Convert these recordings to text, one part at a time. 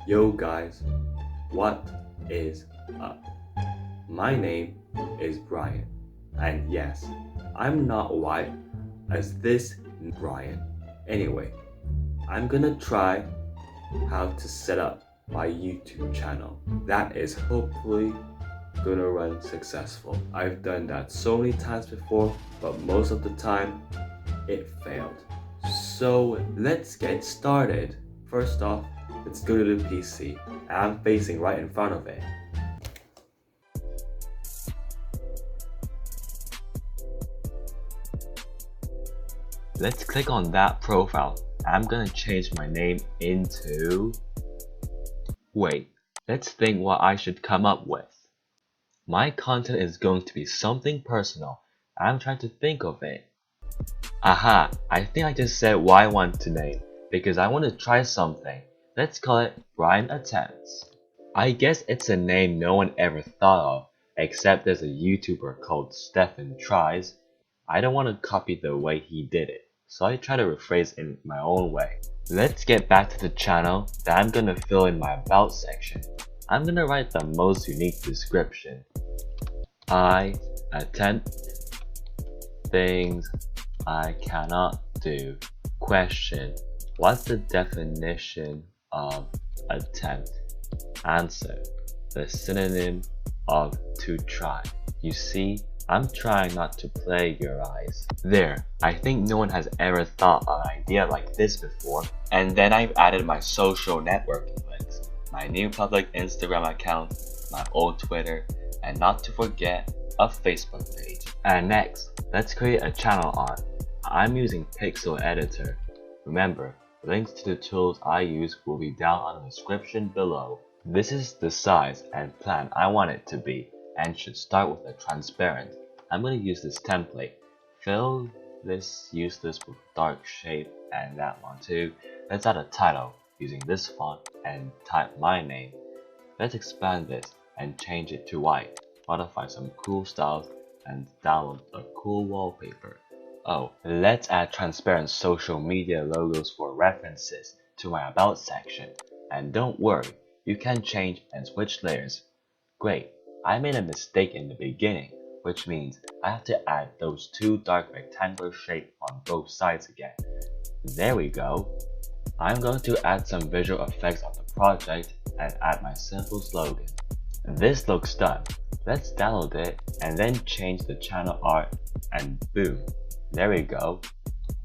Yo guys, what is up? My name is Brian, and yes, I'm not white as this Brian. Anyway, I'm gonna try how to set up my YouTube channel that is hopefully gonna run successful. I've done that so many times before, but most of the time it failed. So let's get started. First off, let's go to the PC. I'm facing right in front of it. Let's click on that profile. I'm gonna change my name into... Wait, let's think what I should come up with. My content is going to be something personal. I'm trying to think of it. Aha, I think I just said what I want to name because I want to try something. Let's call it Brian Attempts. I guess it's a name no one ever thought of, except there's a YouTuber called Stephen Tries. I don't want to copy the way he did it, so I try to rephrase in my own way. Let's get back to the channel that I'm gonna fill in my about section. I'm gonna write the most unique description. I attempt things I cannot do. Question: what's the definition of attempt? Answer: the synonym of to try. You see, I'm trying not to plague your eyes. There, I think no one has ever thought of an idea like this before. And then I've added my social networking links, my new public Instagram account, my old Twitter, and not to forget a Facebook page. And next, let's create a channel art. I'm using Pixlr editor. Remember, links to the tools I use will be down on the description below. This is the size and plan I want it to be, and should start with a transparent. I'm going to use this template. Fill this useless with dark shape and that one too. Let's add a title using this font and type my name. Let's expand this and change it to white. Modify some cool styles and download a cool wallpaper. Oh, let's add transparent social media logos for references to my about section. And don't worry, you can change and switch layers. Great, I made a mistake in the beginning, which means I have to add those two dark rectangular shapes on both sides again. There we go. I'm going to add some visual effects on the project and add my simple slogan. This looks done. Let's download it and then change the channel art and boom, there we go.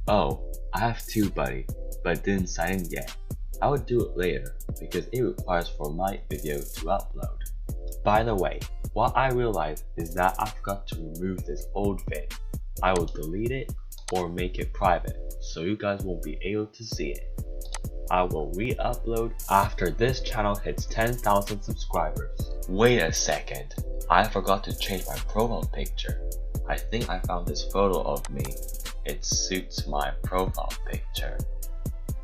Oh, I have two buddy, but didn't sign in yet. I will do it later because it requires for my video to upload. By the way, what I realized is that I forgot to remove this old vid. I will delete it or make it private so you guys won't be able to see it. I will re-upload after this channel hits 10,000 subscribers. Wait a second, I forgot to change my profile picture. I think I found this photo of me. It suits my profile picture.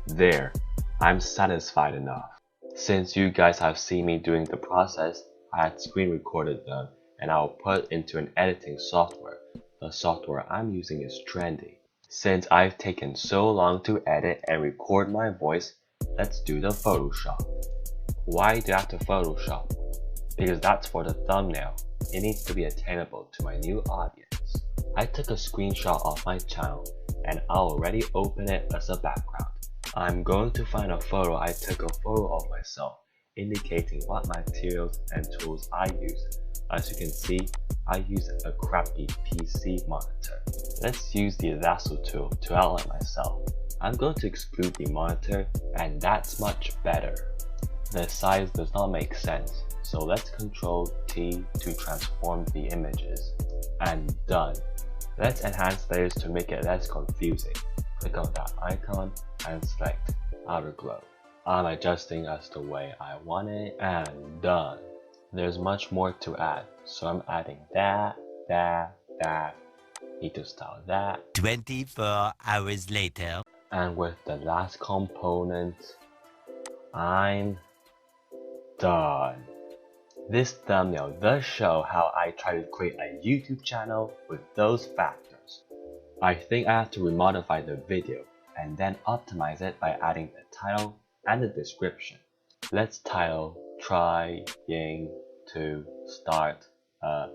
There, I'm satisfied enough. Since you guys have seen me doing the process, I had screen recorded them and I will put into an editing software. The software I'm using is trendy. Since I've taken so long to edit and record my voice, let's do the Photoshop. Why do I have to Photoshop? Because that's for the thumbnail. It needs to be attainable to my new audience. I took a screenshot of my channel and I'll already open it as a background. I'm going to find a photo I took a photo of myself, indicating what materials and tools I use. As you can see, I use a crappy PC monitor. Let's use the lasso tool to outline myself. I'm going to exclude the monitor and that's much better. The size does not make sense, so let's Ctrl T to transform the images. And done. Let's enhance layers to make it less confusing. Click on that icon and select outer glow. I'm adjusting as the way I want it and done. There's much more to add, so I'm adding that. Need to style that. 24 hours later. And with the last component, I'm done. This thumbnail does show how I try to create a YouTube channel with those factors. I think I have to remodify the video and then optimize it by adding the title and the description. Let's title trying to start a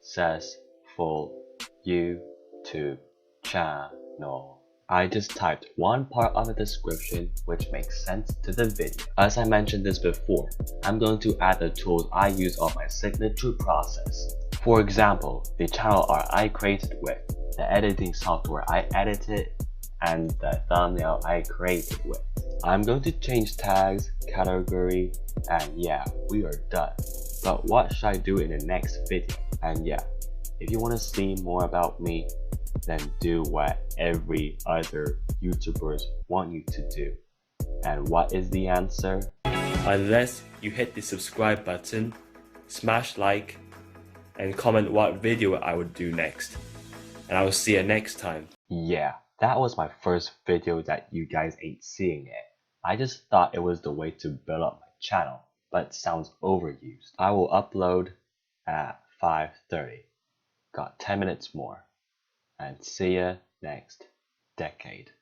successful YouTube channel. I just typed one part of the description which makes sense to the video. As I mentioned this before, I'm going to add the tools I use on my signature process. For example, the channel art I created with, the editing software I edited, and the thumbnail I created with. I'm going to change tags, category, and yeah, we are done. But what should I do in the next video? And yeah, if you want to see more about me, then do what every other YouTubers want you to do. And what is the answer? Unless you hit the subscribe button, smash like, and comment what video I would do next. And I will see you next time. Yeah, that was my first video that you guys ain't seeing it. I just thought it was the way to build up my channel, but it sounds overused. I will upload at 5:30. Got 10 minutes more. And see ya next decade.